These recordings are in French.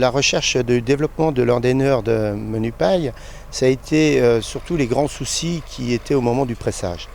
La recherche de développement de l'endaineur de menu paille, ça a été surtout les grands soucis qui étaient au moment du pressage.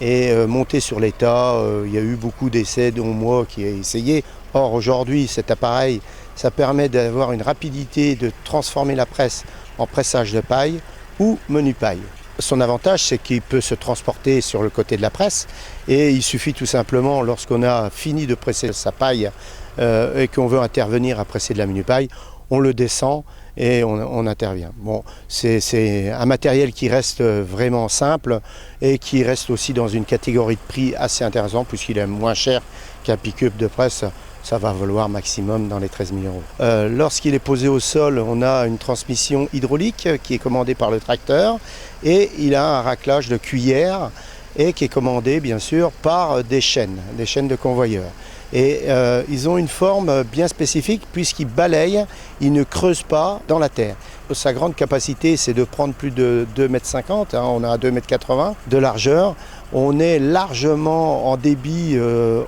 Et monté sur l'état, il y a eu beaucoup d'essais, dont moi qui ai essayé. Or aujourd'hui, cet appareil, ça permet d'avoir une rapidité de transformer la presse en pressage de paille ou menu paille. Son avantage, c'est qu'il peut se transporter sur le côté de la presse et il suffit tout simplement, lorsqu'on a fini de presser sa paille et qu'on veut intervenir à presser de la menu paille, on le descend et on intervient. Bon, c'est un matériel qui reste vraiment simple et qui reste aussi dans une catégorie de prix assez intéressante puisqu'il est moins cher qu'un pick-up de presse. Ça va valoir maximum dans les 13 000 €. Lorsqu'il est posé au sol, on a une transmission hydraulique qui est commandée par le tracteur et il a un raclage de cuillère et qui est commandé bien sûr par des chaînes de convoyeurs. Et ils ont une forme bien spécifique puisqu'ils balayent, ils ne creusent pas dans la terre. Sa grande capacité, c'est de prendre plus de 2,50 m, on a 2,80 m de largeur. On est largement en débit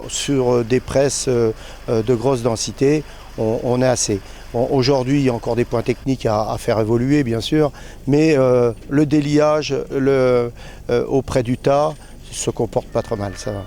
sur des presses de grosse densité, on est assez. Bon, aujourd'hui, il y a encore des points techniques à faire évoluer, bien sûr, mais le déliage auprès du tas se comporte pas trop mal, ça va.